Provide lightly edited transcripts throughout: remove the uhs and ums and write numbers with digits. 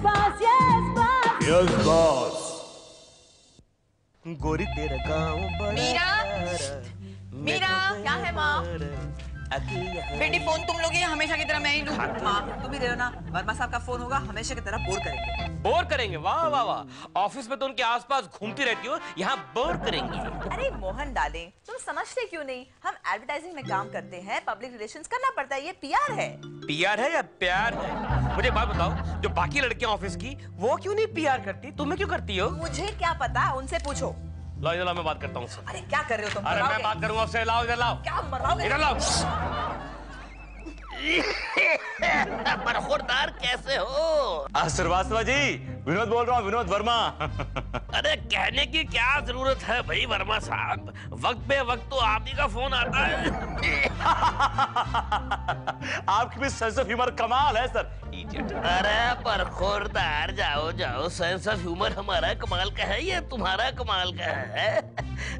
boss, yes, boss. Yes, boss. गोरी तेरा गाँव बड़ा मीरा, मीरा, क्या है माँ? बेटी फोन तुम लोग ही हमेशा की तरह मैं ही लूं। माँ तुम ही दे दो ना, वर्मा साहब का फोन होगा हमेशा की तरह बोर करेंगे। बोर करेंगे? वाह वाह वाह, ऑफिस में तो उनके आसपास घूमती रहती हो, यहाँ बोर करेंगे। अरे मोहन डार्लिंग, तुम समझते क्यों नहीं? हम एडवर्टाइजिंग में काम करते हैं, पब्लिक रिलेशंस करना पड़ता है, ये पीआर है। पीआर है या प्यार है? मुझे बात बताओ, जो बाकी लड़कियां ऑफिस की वो क्यों नहीं पीआर करती, तुम्हें क्यों करती हो? मुझे क्या पता, उनसे पूछो। लाओ इधर लाओ, मैं बात करता हूँ उससे। अरे क्या कर रहे हो तुम? अरे मैं बात करूंगा उससे, लाओ इधर लाओ। क्या मराओगे? इधर लाओ। बरखुरदार कैसे हो? श्रीवास्तव जी, विनोद बोल रहा हूँ, विनोद वर्मा। अरे कहने की क्या जरूरत है भाई वर्मा साहब, वक्त पे वक्त तो आप ही का फोन आता है। आपकी भी सेंस ऑफ ह्यूमर कमाल है सर। अरे बरखुरदार, जाओ जाओ, सेंस ऑफ ह्यूमर हमारा कमाल का है, ये तुम्हारा कमाल का है।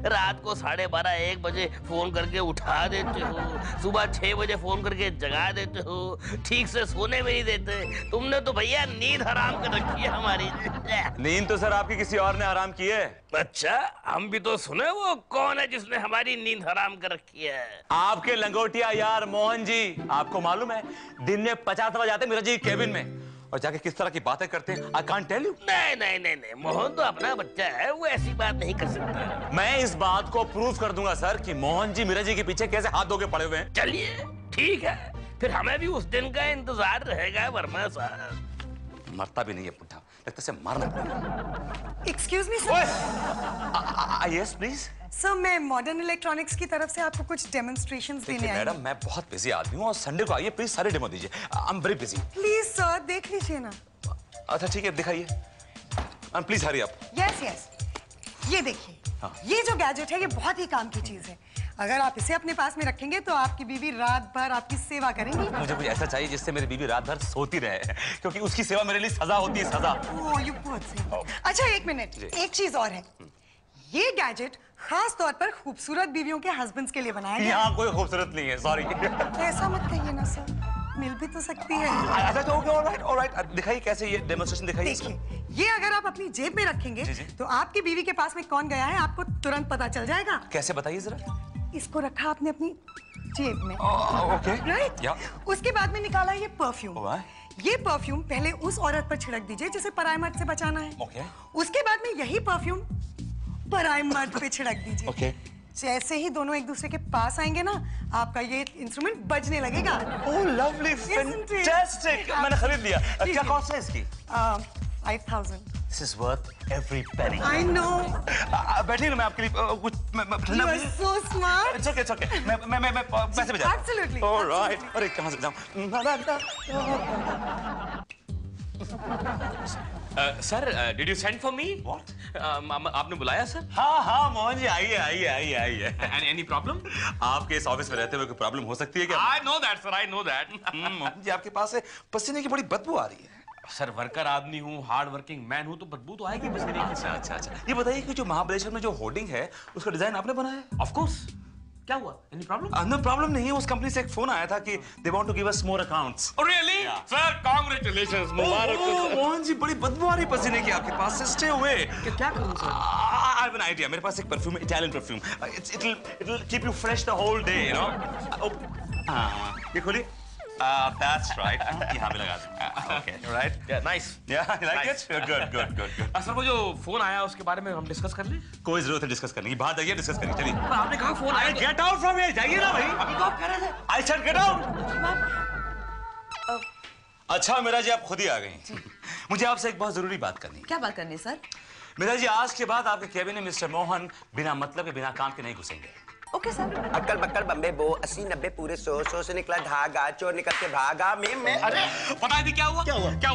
रात को 12:30-1 बजे फोन करके उठा देते हो, सुबह 6 बजे फोन करके जगा देते हो, ठीक से सोने में नहीं देते। तुमने तो भैया नींद हराम कर रखी है हमारी। नींद तो सर आपकी किसी और ने हराम की है। अच्छा, हम भी तो सुने, वो कौन है जिसने हमारी नींद हराम कर रखी है? आपके लंगोटिया यार मोहन जी। आपको मालूम है, दिन में 50 दफा जाते मीरा जी केबिन में और जाके किस तरह की बातें करते हैं। I can't tell you. नहीं नहीं नहीं नहीं, मोहन तो अपना बच्चा है, वो ऐसी बात नहीं कर सकता। मैं इस बात को प्रूव कर दूंगा सर कि मोहन जी मीरा जी के पीछे कैसे हाथ धो के पड़े हुए हैं। चलिए ठीक है, फिर हमें भी उस दिन का इंतजार रहेगा वर्मा साहब। मरता भी नहीं है पुट्ठा, लगता से मारना पड़ेगा। Excuse me sir. Yes please sir, मैं मॉडर्न इलेक्ट्रॉनिक्स की तरफ से आपको कुछ डेमोन्स्ट्रेशंस देने आई हूं। मैडम, मैं बहुत बिजी आदमी हूँ और संडे को आइए प्लीज, सारे डेमो दीजिए। I am very busy. Please sir, देख लीजिए ना। अच्छा ठीक है, दिखाइए। Please hurry up. Yes yes, ये देखिए। हाँ। ये जो गैजेट है ये बहुत ही काम की चीज है। अगर आप इसे अपने पास में रखेंगे तो आपकी बीवी रात भर आपकी सेवा करेंगी। मुझे कुछ ऐसा चाहिए जिससे मेरी बीवी रात भर सोती रहे, क्योंकि उसकी सेवा मेरे लिए सजा होती है, सजा। Oh you good. अच्छा एक मिनट, एक चीज और है। ये गैजेट खास तौर पर खूबसूरत बीवियों के हस्बैंड्स के लिए बनाया गया है। यहाँ कोई खूबसूरत नहीं है, सॉरी। ऐसा मत कहिए ना सर, मिल भी तो सकती है। अच्छा तो ओके, ऑलराइट। दिखाइए कैसे, ये डेमोन्स्ट्रेशन दिखाइए। देखिए, ये अगर आप अपनी जेब में रखेंगे तो आपकी बीवी के पास में कौन गया है आपको तुरंत पता चल जाएगा। कैसे बताइए जरा। इसको रखा आपने अपनी जेब में, ओके राइट? उसके बाद में निकाला ये परफ्यूम। ये परफ्यूम पहले उस औरत पर छिड़क दीजिए जिसे पराये मर्द से बचाना है। ओके। उसके बाद में यही परफ्यूम पराये मर्द पे छिड़क दीजिए। ओके। जैसे ही दोनों एक दूसरे के पास आएंगे ना, आपका ये इंस्ट्रूमेंट बजने लगेगा। ओह लवली, फैंटास्टिक। मैंने खरीद लिया। क्या कॉस्ट है इसकी? 5000। This is worth every penny. I know. बैठिए ना, मैं आपके लिए कुछ You are so smart. It's okay, it's okay. मैं पैसे भेजा। Absolutely. All right. अरे कहाँ से जाऊँ? Sir, did you send for me? What? आपने बुलाया सर? हाँ मोहन जी, आइए। And any problem? आपके इस ऑफिस में रहते हुए कोई प्रॉब्लम हो सकती है क्या? I know that sir, I know that. Mohan ji, आपके पास से पसीने की बड़ी बदबू आ रही है। सर वर्कर आदमी हूँ, हार्ड वर्किंग मैन हूँ, तो बदबू तो आएगी पसीने की। अच्छा। ये बताइए कि जो महाबलेश्वर में जो होर्डिंग है उसका डिजाइन आपने बनाया है? Of course. क्या हुआ? Any problem? नो प्रॉब्लम नहीं है। उस कंपनी से एक फोन आया था कि they want to give us more accounts. Oh really? Sir, congratulations. मुबारक हो सर। मोहन जी, बड़ी बदबू आ रही पसीने की आपके पास से। Stay away. क्या करूँ sir? I have an idea. मेरे पास एक परफ्यूम है, Italian perfume. It'll keep you fresh the whole day, you know. ये खोलिए। That's right. यहाँ पे लगा दूँ। Okay, right? Yeah, nice. Yeah, you like Nice. it? Good. Sir वो जो फोन आया उसके बारे में हम डिस्कस कर लें? कोई जरूरत है डिस्कस करने की, बाहर जाइए, डिस्कस करिए। चलिए। पर आपने कहा फोन आया। Get out from here. जाइए ना भाई। अभी तो आप कह रहे थे। I said get out. अच्छा मेरा जी, आप खुद ही आ गई। मुझे आपसे एक बहुत जरूरी बात करनी है। क्या बात करनी है सर? मेरा जी, आज के बाद आपके केबिन में मिस्टर मोहन बिना मतलब के, बिना काम के नहीं घुसेंगे। Okay sir. अक्कल बक्कल बम्बे बो 80 90 पूरे 100 से निकला धागा, चोर निकल के भागा। मैं अरे पता है क्या हुआ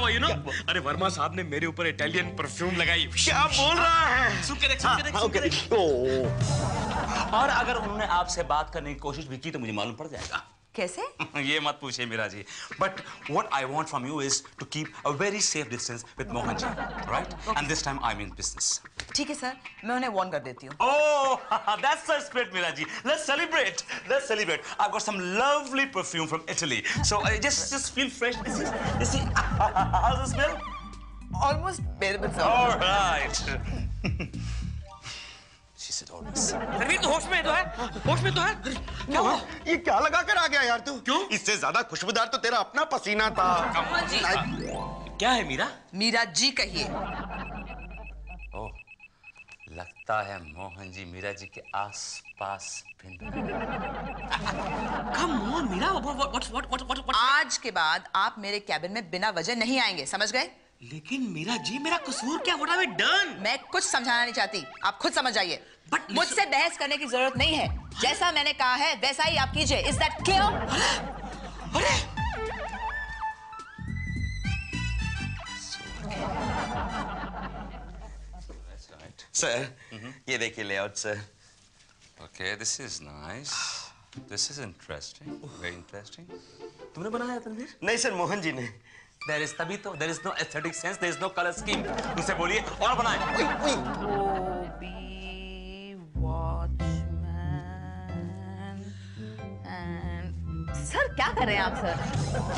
you know? अरे वर्मा साहब ने मेरे ऊपर इटालियन परफ्यूम लगाई। क्या बोल रहा है? सुन के देख। और अगर उन्होंने आपसे बात करने की कोशिश भी की तो मुझे मालूम पड़ जाएगा। कैसे? ये मत पूछिए Meera ji. But what I want from you is to keep a very safe distance with Mohan ji, right? And this time I'm in business. ठीक है सर, मैं उन्हें वार्न कर देती हूँ। Oh, that's the spirit, Meera ji. Let's celebrate. I've got some lovely perfume from Italy. So just feel fresh. This is, how's the smell? Almost बेरेबल sir. Alright. She said almost. Ranveer तू होश में तो है, होश में तो है। क्या हुआ? ये क्या लगा कर आ गया यार तू? क्यों? इससे ज्यादा खुशबूदार तो तेरा अपना पसीना था। मोहन जी, क्या है मीरा? मीरा जी कहिए। Oh, लगता है मोहन जी मीरा जी के आसपास भिन। Come on Meera, what? आज के बाद आप मेरे कैबिन में बिना वजह नहीं आएंगे, समझ गए? लेकिन मीरा जी मेरा कसूर क्या? What have I done? मैं कुछ समझाना नहीं चाहती, आप खुद समझ जाइए। But मुझसे बहस करने की जरूरत नहीं है। जैसा मैंने कहा है वैसा ही आप कीजिए। Is that clear? अरे सर, ये देखिए layout sir. Okay, this is nice. This is interesting. Very interesting. तुमने बनाया तनवीर? नहीं सर, मोहन जी ने। There is तभी तो there is no aesthetic sense, there is no color scheme. उसे बोलिए और बनाए। सर क्या कर रहे हैं आप सर?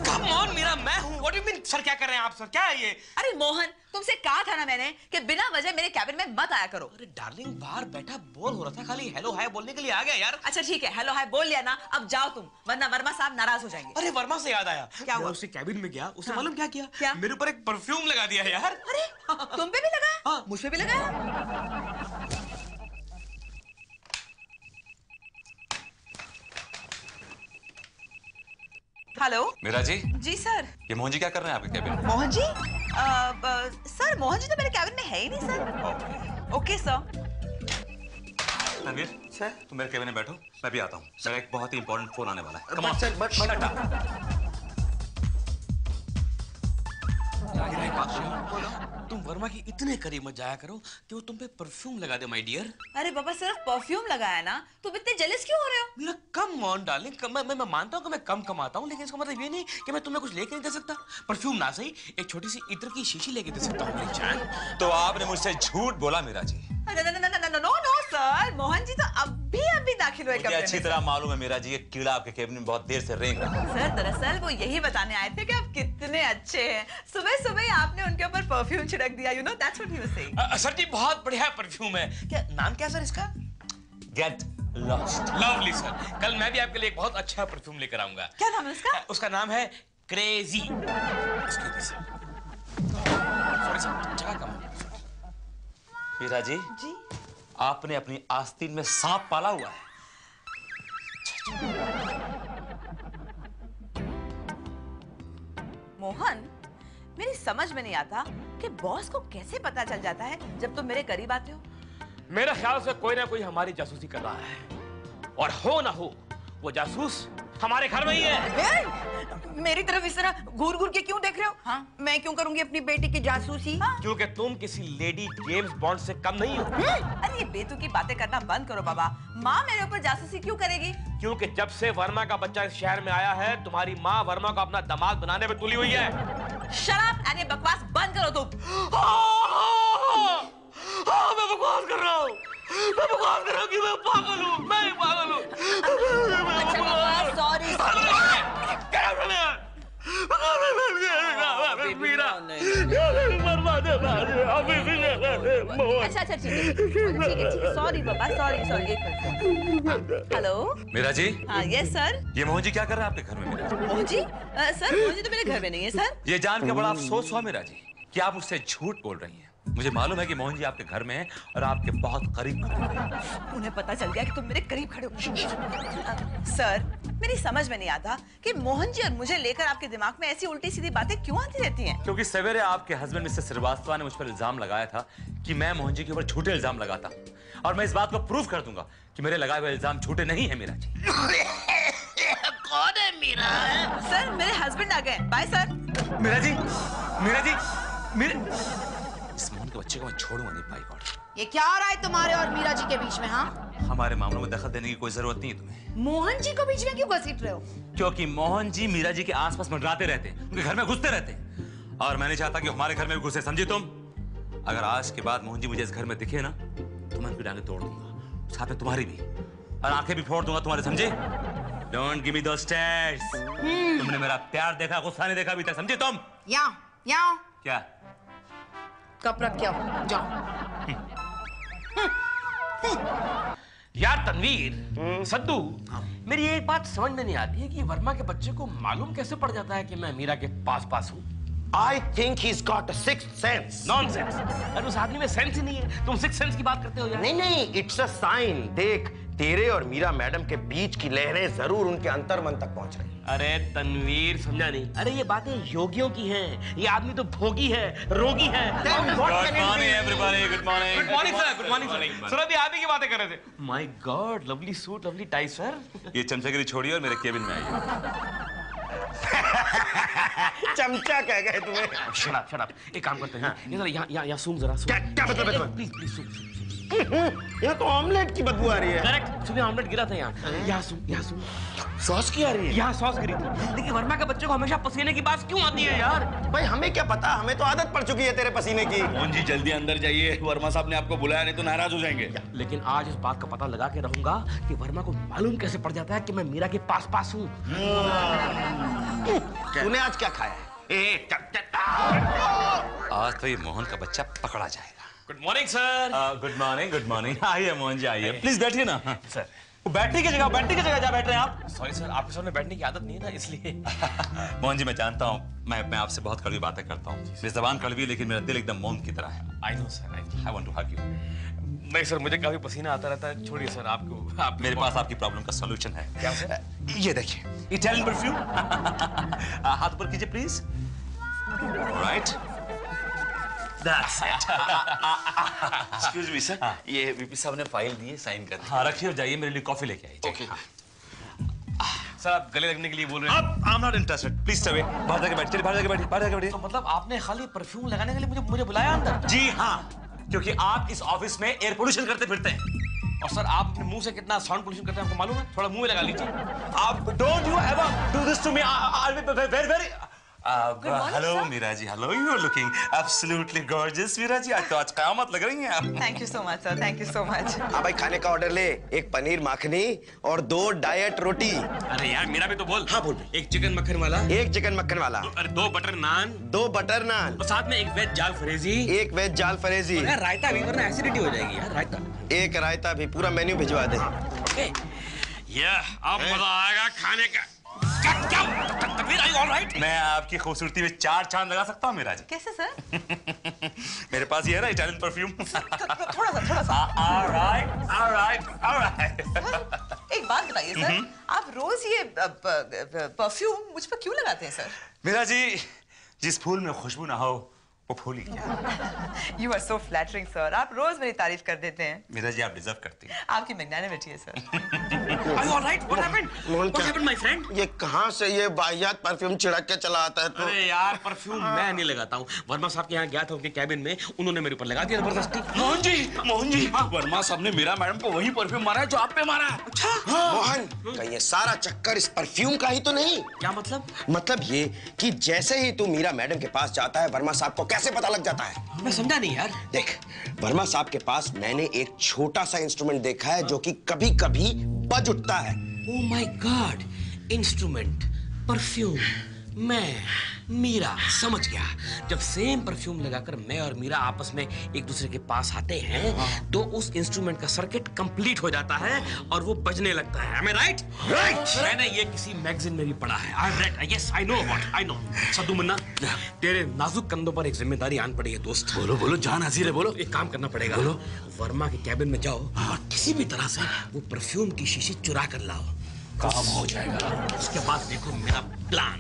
Come on मीरा, मैं हूँ। What do you mean sir क्या कर रहे हैं आप सर? क्या है ये? अरे मोहन, तुमसे कहा था ना मैंने कि बिना वजह मेरे कैबिन में मत आया करो। अरे डार्लिंग, बाहर बैठा बोर हो रहा था, खाली हेलो हाय बोलने के लिए आ गया यार। अच्छा ठीक है, हेलो हाय बोल लिया ना, अब जाओ तुम, वरना वर्मा साहब नाराज हो जाएंगे। अरे वर्मा से याद आया, क्या हुआ? मैं उससे कैबिन में गया, उसने मालूम क्या किया? क्या? मेरे ऊपर एक परफ्यूम लगा दिया है यार। अरे तुम पे भी लगा? हाँ। मुझ पे भी लगा? हेलो मीरा जी, जी सर। ये मोहन जी क्या कर रहे हैं आपके कैबिन में? मोहन जी सर, मोहन जी तो मेरे कैबिन में है ही नहीं sir. Okay sir. Tanveer, sir? तुम मेरे कैबिन में बैठो, मैं भी आता हूँ। मेरा एक बहुत ही इंपॉर्टेंट फोन आने वाला है। Come but on. Sir, but Shut up. Meera, एक बात सुनो, तुम वर्मा की इतने करीब मत जाया करो कि वो तुम पे परफ्यूम लगा दे माय डियर। अरे बाबा, सिर्फ परफ्यूम लगाया ना, तुम इतने जेलस क्यों हो रहे हो? मेरा कम ऑन डार्लिंग, मैं मानता हूँ कि मैं कम कमाता हूँ, लेकिन इसका मतलब ये नहीं कि मैं तुम्हें कुछ लेके नहीं दे सकता। परफ्यूम ना सही, एक छोटी सी इत्र की शीशी लेके दे सकता हूँ मेरी जान। तो आपने मुझसे झूठ बोला मीरा जी। नो सर, मोहन जी तो अभी दाखिल हुए मुझे कमरे अच्छी में। तरह मालूम है मीरा जी, ये कीड़ा आपके कैबिन में बहुत देर से रेंग रहा है। सर दरअसल वो यही बताने आए थे कि आप कितने अच्छे हैं। सुबह सुबह ही आपने उनके ऊपर परफ्यूम छिड़क दिया, you know, that's what he was saying. Sir जी बहुत बढ़िया परफ्यूम है। क्या नाम क्या सर इसका? Get lost. लवली सर, कल मैं भी आपके लिए एक बहुत अच्छा परफ्यूम लेकर आऊंगा। क्या नाम है उसका? उसका नाम है क्रेजी। सॉरी सर, जगह कम है। मीरा जी, जी आपने अपनी आस्तीन में सांप पाला हुआ है। मोहन, मेरी समझ में नहीं आता कि बॉस को कैसे पता चल जाता है जब तुम मेरे करीब आते हो। मेरा ख्याल से कोई ना कोई हमारी जासूसी कर रहा है, और हो ना हो वो जासूस हमारे घर में ही है। मेरी तरफ इस तरह घूर घूर के क्यों देख रहे हो? हाँ? मैं क्यों करूंगी अपनी बेटी की जासूसी? हाँ? क्योंकि तुम किसी लेडी जेम्स बॉन्ड से कम नहीं हो। अरे ये बेतुकी बातें करना बंद करो बाबा। माँ मेरे ऊपर जासूसी क्यों करेगी? क्योंकि जब से वर्मा का बच्चा इस शहर में आया है, तुम्हारी माँ वर्मा को अपना दामाद बनाने में तुली हुई है। शराब और ये बकवास बंद करो तुम। मैं बकवास कर रहा हूँ, मैं बकवास कर रहा हूँ कि मैं पागल हूँ, मैं पागल हूँ। अच्छा बाबा, सॉरी। अच्छा ठीक है, सॉरी बाबा, सॉरी। हेलो मीरा जी, हाँ, यस सर। ये मोहन जी क्या कर रहे हैं आपके घर में मीरा जी? मोहन जी सर, मोहन जी तो मेरे घर में नहीं है सर। ये जान के बड़ा अफसोस हुआ मीरा जी कि आप मुझसे झूठ बोल रही हैं। मुझे मालूम है कि मोहन जी आपके घर में हैं और आपके बहुत करीब खड़े हैं। उन्हें पता चल गया कि तुम मेरे करीब खड़े हो। सर, मेरी समझ में नहीं आता कि मोहन जी और मुझे लेकर आपके दिमाग में ऐसी उल्टी सीधी बातें क्यों आती रहती हैं? क्योंकि सवेरे आपके हस्बैंड मिस्टर श्रीवास्तव ने मुझ पर इल्जाम लगाया था कि मैं मोहन जी के ऊपर झूठे इल्जाम लगाता, और मैं इस बात को प्रूव कर दूंगा कि मेरे लगाए हुए इल्जाम झूठे नहीं है मीरा जी। कौन है मीरा? सर, मेरे हस्बैंड आ गए। Bye sir. मीरा जी, इस मोहन के बच्चे को मैं छोड़ूंगा नहीं। बाय गॉड, ये क्या हो रहा है तुम्हारे और मीरा जी के बीच में? हाँ, हमारे मामलों में दखल देने की कोई जरूरत नहीं है तुम्हें। मोहन जी को बीच में क्यों घसीट रहे हो? क्योंकि मोहन जी मीरा जी के आसपास मंडराते रहते हैं, उनके घर में घुसते रहते हैं, और मैं नहीं चाहता कि हमारे घर में भी घुसे, समझी तुम? अगर आज के बाद मोहन जी मुझे इस घर में दिखे ना, तो मैं उनकी टांगें तोड़ दूंगा, साथ में तुम्हारी भी, और आंखें भी फोड़ दूंगा तुम्हारे, समझे? Don't give me those stares. तुमने मेरा प्यार देखा, गुस्सा नहीं देखा अभी तक, समझे तुम? यहाँ क्या? कप रख के आओ, जाओ। यार तनवीर, सद्दू, मेरी एक बात समझ में नहीं आती है कि वर्मा के बच्चे को मालूम कैसे पड़ जाता है कि मैं मीरा के पास हूँ। I think he's got a sixth sense. Nonsense. अरे उस आदमी में सेंस ही नहीं है, तुम सिक्स सेंस की बात करते हो यार। नहीं नहीं, it's a sign. देख, तेरे और मीरा मैडम के बीच की लहरें जरूर उनके अंतर्मन तक पहुंच रही। अरे तनवीर, समझा नहीं? अरे ये बातें योगियों की हैं, ये आदमी तो भोगी है, रोगी है। Good morning everybody, good morning. Good morning sir, good morning sir. Sir अभी आप ही की बातें कर रहे थे। My God, lovely suit, lovely tie sir. ये चमचागिरी छोड़िए और मेरे केबिन में आइए। चमचा कह गए तुम्हें। Shut up. एक काम करते हैं, ये जरा यहाँ सूम जरा। क्या मतलब है? प्लीज सूम। यहाँ तो ऑमलेट की बदबू आ रही है। करेक्ट, सुबह ऑमलेट गिरा था यहाँ सूम। सॉस की आ रही है। यहाँ सॉस गिरी थी। लेकिन वर्मा के बच्चे को हमेशा पसीने की बात क्यों आती है यार? भाई हमें क्या पता, हमें तो आदत पड़ चुकी है तेरे पसीने की। मोहन जी जल्दी अंदर जाइए, वर्मा साहब ने आपको बुलाया, नहीं तो नाराज हो जाएंगे। लेकिन आज इस बात का पता लगा के रहूंगा कि वर्मा को मालूम कैसे पड़ जाता है कि मैं मीरा के पास हूँ। तूने आज क्या खाया है? आज तो ये मोहन का बच्चा पकड़ा जाएगा। Good morning sir. Good morning. आइए मोहन जी, आइए, प्लीज बैठिए ना। सर, बैठने की जगह जहाँ बैठ रहे हैं आप। सॉरी सर, आपके सामने बैठने की आदत नहीं है ना, इसलिए। मोहन जी, मैं जानता हूँ, मैं आपसे बहुत कड़वी बातें करता हूँ। मेरी जबान कड़वी है, लेकिन मेरा दिल एकदम मोम की तरह है। I know sir, I want to hug you. नहीं सर, मुझे काफी पसीना आता रहता है। छोड़िए सर, आप मेरे पास आपकी प्रॉब्लम का सॉल्यूशन है। क्या सर? ये देखिए, इटालियन परफ्यूम। हाथ ऊपर कीजिए please. Right, that's it. Excuse me sir, ये वीपी साहब ने फाइल दी है, साइन कर दीजिए। हाँ, रखिए और जाइए, मेरे लिए कॉफी लेके आइए। ओके। सर, आप गले लगने के लिए बोल रहे हैं? अब I am not interested, please stay away. बाहर जाके बैठिए, बाहर जाके बैठिए। तो मतलब आपने खाली परफ्यूम लगाने के लिए मुझे बुलाया अंदर? जी हाँ, क्योंकि आप इस ऑफिस में एयर पोल्यूशन करते फिरते हैं। और सर, आप अपने मुंह से कितना साउंड पोल्यूशन करते हैं आपको मालूम है? थोड़ा मुंह में लगा लीजिए। आप don't you ever do this to me. I will be very hello Meera ji, hello, you are looking absolutely gorgeous. Meera ji, आज तो आज कयामत लग रही हैं आप। Thank you so much sir, thank you so much. हाँ भाई, खाने का ऑर्डर ले। एक पनीर माखनी और 2 डाइट रोटी। अरे यार, मेरा भी तो बोल। हाँ, बोल। एक चिकन मक्खन वाला, एक चिकन मक्खन वाला, अरे 2 बटर नान, 2 बटर नान, और साथ में एक वेज जाल फरेजी, एक वेज जाल फरेजी, यार रायता भी, वरना एसिडिटी हो जाएगी यार। रायता, एक रायता भी। पूरा मेन्यू भिजवा दे। ओके। ये अब मजा आएगा खाने का। क्या तकबीर, आई ऑल राइट? मैं आपकी खूबसूरती में 4 चांद लगा सकता हूँ मीरा जी। कैसे सर? मेरे पास ये है ना इटालियन परफ्यूम। थोड़ा सा। ऑलराइट। एक बात बताइए सर, आप रोज ये परफ्यूम मुझ पर क्यों लगाते हैं सर? मीरा जी, जिस फूल में खुशबू ना हो वो फूल ही क्या। You are so flattering sir, आप रोज मेरी तारीफ कर देते हैं। मीरा जी, आप डिजर्व करती हैं। आपकी मैग्नानिमिटी है sir. Are you all right? What happened? Mohan, What happened, my friend? ये कहाँ से ये वाहियात परफ्यूम छिड़क के चला आता है? तो अरे यार, परफ्यूम मैं नहीं लगाता हूँ। वर्मा साहब के यहाँ गया था उनके कैबिन में, उन्होंने मेरे ऊपर लगा दिया जबरदस्ती। मोहन जी, वर्मा साहब ने मीरा मैडम को वही परफ्यूम मारा है जो आप पे मारा है। अच्छा, मोहन, कहीं ये सारा चक्कर इस परफ्यूम का ही तो नहीं? क्या मतलब? मतलब ये कि जैसे ही तू मीरा मैडम के पास जाता है, वर्मा साहब को कैसे पता लग जाता है? मैं समझा नहीं यार। देख, वर्मा साहब के पास मैंने एक छोटा सा इंस्ट्रूमेंट देखा है जो कि कभी कभी बज उठता है। Oh my God! Instrument, perfume, मैं, मीरा, समझ गया। जब सेम परफ्यूम लगाकर मैं और मीरा आपस में एक दूसरे के पास आते हैं, तो उस इंस्ट्रूमेंट का सर्किट कंप्लीट हो जाता है और वो बजने लगता है। Am I right? Right! मैंने ये किसी मैगजीन में भी पढ़ा है। I read. Yes, I know about it. I know. Saddu Munna, तेरे नाजुक कंधों पर एक जिम्मेदारी आन पड़ी है दोस्त। बोलो जान हाजिर है, बोलो। एक काम करना पड़ेगा। बोलो। वर्मा के कैबिन में जाओ और किसी भी तरह से वो परफ्यूम की शीशी चुरा कर लाओ। काम हो जाएगा। उसके बाद देखो मेरा प्लान।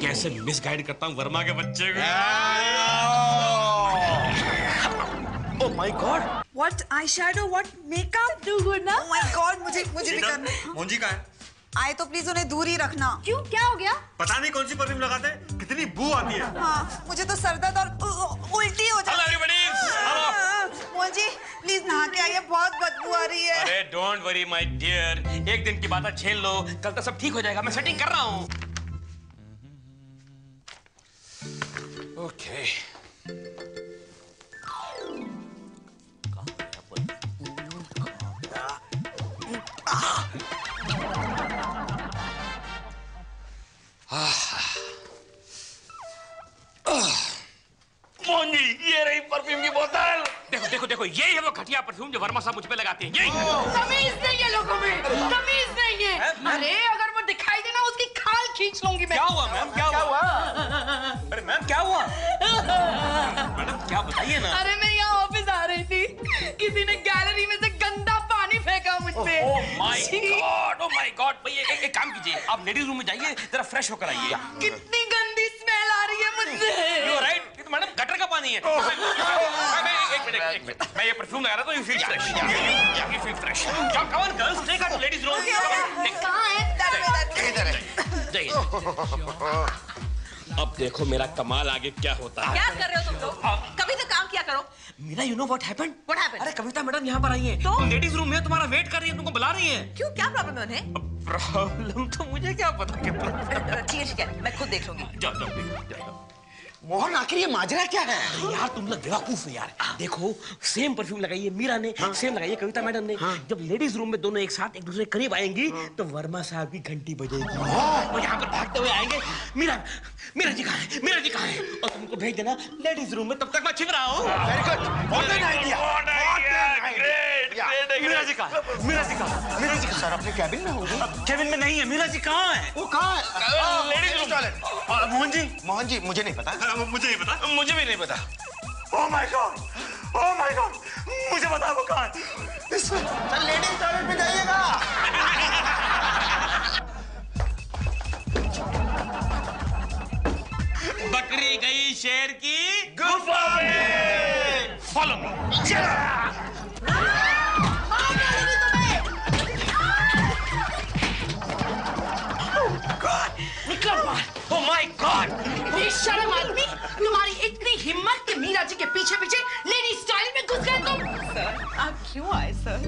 कैसे मिसगाइड करता हूँ वर्मा के बच्चे को। Oh my God, What eyeshadow, what makeup? Do good ना? Oh my God, मुझे भी करना है। मोहन जी कहाँ है? आए तो प्लीज उन्हें दूर ही रखना। क्यों, क्या हो गया? पता नहीं कौन सी परफ्यूम लगाते हैं, कितनी बू आती है। हाँ, मुझे तो सर दर्द और उल्टी हो जाती है। मोहन जी, प्लीज नहा के आइए, बहुत बदबू आ रही है। अरे डोंट वरी माय डियर, एक दिन की बात है, झेल लो, कल तक सब ठीक हो जाएगा। मैं सेटिंग कर रहा हूँ। ओके। मोहन जी, परफ्यूम की बोतल। देखो देखो देखो, यही है वो घटिया परफ्यूम जो वर्मा साहब मुझ पे लगाते हैं, यही। तमीज नहीं है लोगों में, तमीज नहीं है। अरे अगर वो दिखाई देना उसकी खाल खींच लूंगी मैं। क्या हुआ मैम, क्या हुआ? अरे मैम क्या हुआ? मैडम क्या बताइए ना। अरे मैं यहाँ ऑफिस आ रही थी, किसी ने गैलरी में से गंदा पानी फेंका मुझ पे। ओह माय गॉड भैया, एक काम कीजिए, आप लेडीज रूम में जाइए, जरा फ्रेश होकर आइए। कितनी गंदी स्मेल आ रही है मुझसे। यू आर राइट, ये तो मैडम गटर का पानी है। एक मिनट, मैं ये परफ्यूम लगा रहा था, you feel fresh. You feel fresh. Come on girls, take out ladies room. कहाँ है? इधर है। जाइए। अब देखो मेरा कमाल आगे क्या होता है। क्या कर रहे हो तुम लोग? कभी तो काम किया करो। Meera, you know what happened? What happened? अरे कविता मैडम यहाँ पर आई हैं। तो? लेडीज रूम में तुम्हारा वेट कर रही है, तुमको बुला रही हैं। क्यों, क्या प्रॉब्लम है उन्हें? प्रॉब्लम तो मुझे क्या पता क्या। ठीक है, मैं खुद देख लूंगी। जाओ जाओ जाओ। मोहन, आखिर ये माजरा क्या है? यार तुम लोग बेवकूफ हो यार। देखो, सेम परफ्यूम लगाई है मीरा ने, सेम लगाई है कविता मैडम ने। जब लेडीज रूम में दोनों एक साथ एक दूसरे के करीब आएंगी तो वर्मा साहब की घंटी बजेगी और यहाँ पर भागते हुए आएंगे, मीरा मीरा जी कहाँ है, मीरा जी कहाँ है, और तुमको भेज देना लेडीज रूम में, तब तक मैं छिप रहा हूँ। Very good, what an idea. Meera ji कहाँ, मीरा जी कहाँ, मीरा जी कहाँ? सर अपने कैबिन में होंगे। केबिन में नहीं है, मीरा जी कहाँ है? वो कहाँ है? Ladies room. Toilet. Mohan ji मुझे नहीं पता। मुझे नहीं पता। मुझे भी नहीं पता। ओह माय गॉड, मुझे बता वो कहाँ है। सर लेडीज टॉयलेट में जाइएगा। बकरी गई शेर की गुफा में। Follow me. Oh my God! बेशर्म आदमी, तुम्हारी इतनी हिम्मत कि मीरा जी के पीछे पीछे लेडी स्टाइल में घुस गए तुम। सर, आप क्यों आए सर?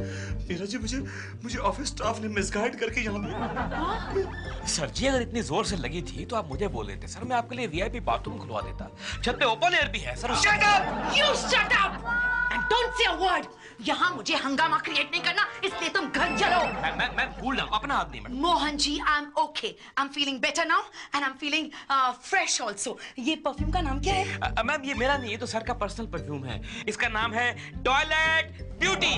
मीरा जी, मुझे ऑफिस स्टाफ ने मिसगाइड करके यहाँ पे। सर जी, अगर इतनी जोर से लगी थी तो आप मुझे बोल देते, सर मैं आपके लिए वीआईपी बाथरूम खुलवा देता। छत पे ओपन एयर भी है sir. Shut up! You shut up! And don't say a word. यहाँ मुझे हंगामा क्रिएट नहीं करना, इसलिए तुम घर चलो। मैं भूल रहा हूँ, अपना हाथ नहीं madam. Mohan ji, I'm okay. I'm feeling better now and I'm feeling fresh also. ये परफ्यूम का नाम क्या है? मैम ये मेरा नहीं, ये तो सर का पर्सनल परफ्यूम है। इसका नाम है टॉयलेट ब्यूटी।